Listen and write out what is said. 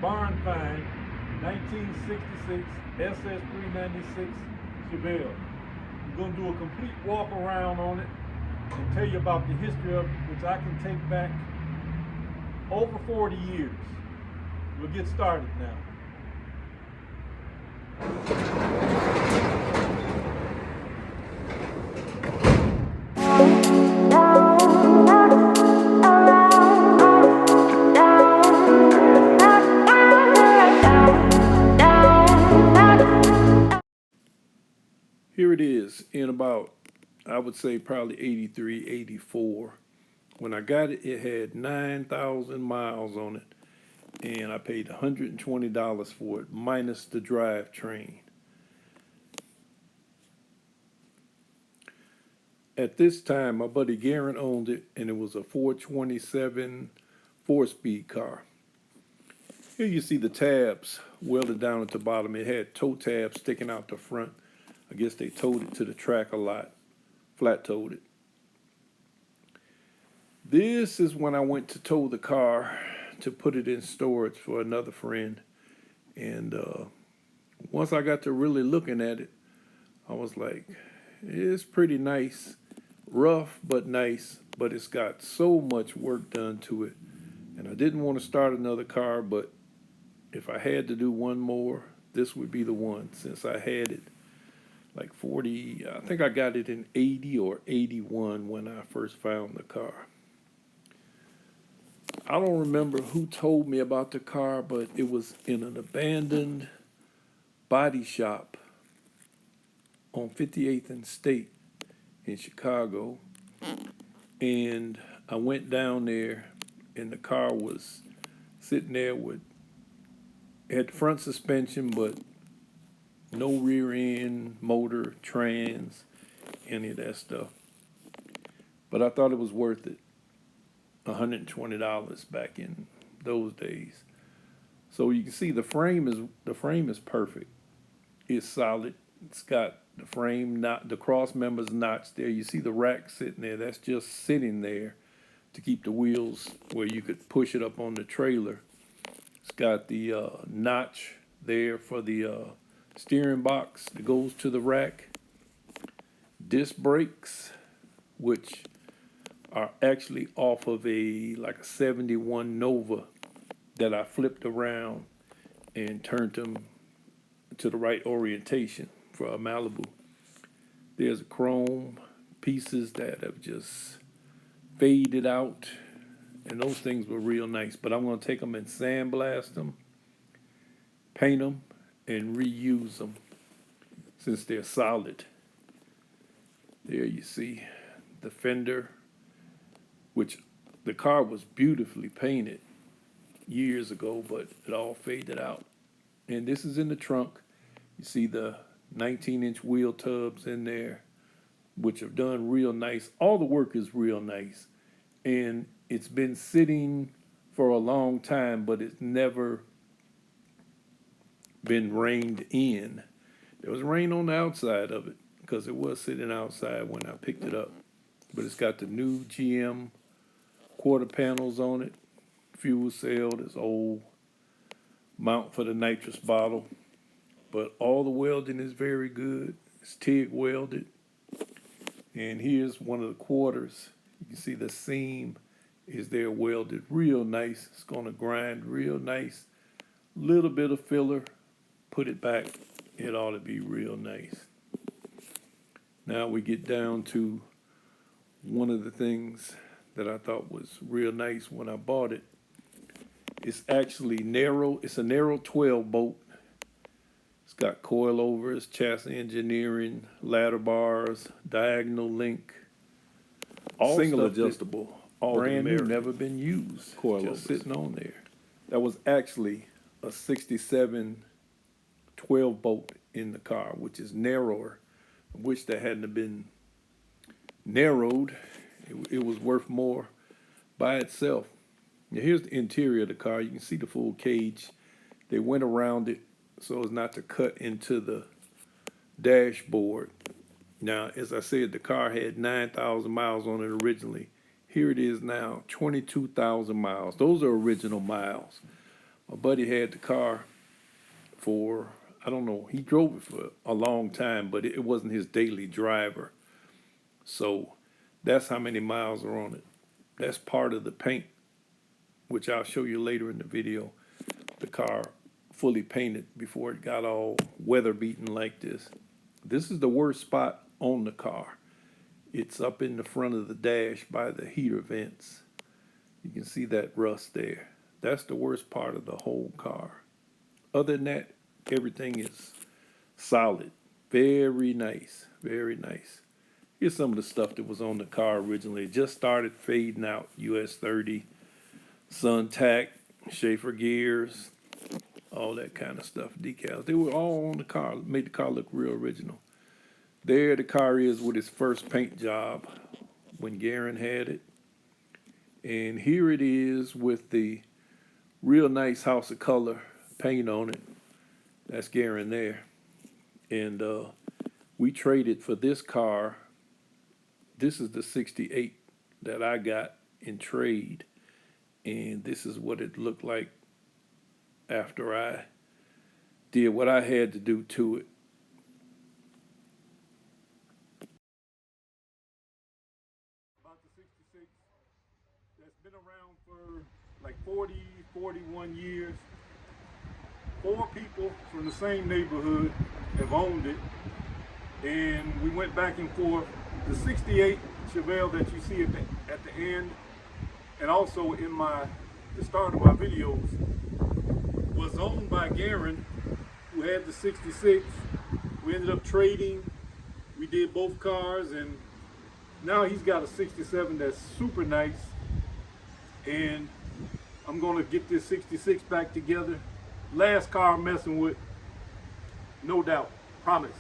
barn find 1966 SS396 Chevelle. I'm going to do a complete walk around on it and tell you about the history of it, which I can take back over 40 years. We'll get started now. Here it is in about, I would say probably 83, 84. When I got it, it had 9,000 miles on it, and I paid $120 for it, minus the drivetrain. At this time, my buddy Garen owned it, and it was a 427 four-speed car. Here you see the tabs welded down at the bottom. It had toe tabs sticking out the front. I guess they towed it to the track a lot, flat-towed it. This is when I went to tow the car to put it in storage for another friend. And once I got to really looking at it, I was like, it's pretty nice, rough but nice, but it's got so much work done to it. And I didn't want to start another car, but if I had to do one more, this would be the one, since I had it like 40, I think I got it in 80 or 81 when I first found the car. I don't remember who told me about the car, but it was in an abandoned body shop on 58th and State in Chicago. And I went down there, and the car was sitting there with, had front suspension, but no rear end, motor, trans, any of that stuff. But I thought it was worth it. $120 back in those days. So you can see the frame is perfect. It's solid. It's got the frame, not the cross members notched there. You see the rack sitting there. That's just sitting there to keep the wheels where you could push it up on the trailer. It's got the notch there for the steering box that goes to the rack. Disc brakes, which are actually off of a 71 Nova that I flipped around and turned them to the right orientation for a Malibu. There's chrome pieces that have just faded out, and those things were real nice. But I'm going to take them and sandblast them, paint them, and reuse them since they're solid. There you see the fender, which the car was beautifully painted years ago, but it all faded out. And this is in the trunk. You see the 19-inch wheel tubs in there, which have done real nice. All the work is real nice. And it's been sitting for a long time, but it's never been rained in. There was rain on the outside of it because it was sitting outside when I picked it up. But it's got the new GM quarter panels on it, fuel cell, this old mount for the nitrous bottle. But all the welding is very good. It's TIG welded. And here's one of the quarters. You can see the seam is there welded real nice. It's going to grind real nice. Little bit of filler. Put it back, it ought to be real nice. Now we get down to one of the things that I thought was real nice when I bought it. It's actually narrow. It's a narrow 12 bolt. It's got coilovers, chassis engineering, ladder bars, diagonal link, all single adjustable, all brand new, never been used, coilovers just sitting on there. That was actually a 67 12 bolt in the car, which is narrower. I wish that hadn't been narrowed. It was worth more by itself. Now here's the interior of the car. You can see the full cage. They went around it so as not to cut into the dashboard. Now, as I said, the car had 9,000 miles on it originally. Here it is now, 22,000 miles. Those are original miles. My buddy had the car for, I don't know, he drove it for a long time, but it wasn't his daily driver. So that's how many miles are on it. That's part of the paint, which I'll show you later in the video. The car fully painted before it got all weather beaten like this. This is the worst spot on the car. It's up in the front of the dash by the heater vents. You can see that rust there. That's the worst part of the whole car. Other than that, everything is solid. Very nice, very nice. Here's some of the stuff that was on the car originally. It just started fading out. US 30, Suntac, Schaefer gears, all that kind of stuff. Decals. They were all on the car. Made the car look real original. There the car is with its first paint job when Garen had it. And here it is with the real nice House of Color paint on it. That's Garen there. And we traded for this car. This is the 68 that I got in trade. And this is what it looked like after I did what I had to do to it. About the 66 that's been around for like 41 years. 4 people from the same neighborhood have owned it, and we went back and forth. The 68 Chevelle that you see at the end, and also in the start of my videos, was owned by Garen, who had the 66. We ended up trading. We did both cars, and now he's got a 67 that's super nice. And I'm gonna get this 66 back together. Last car I'm messing with, no doubt, promise.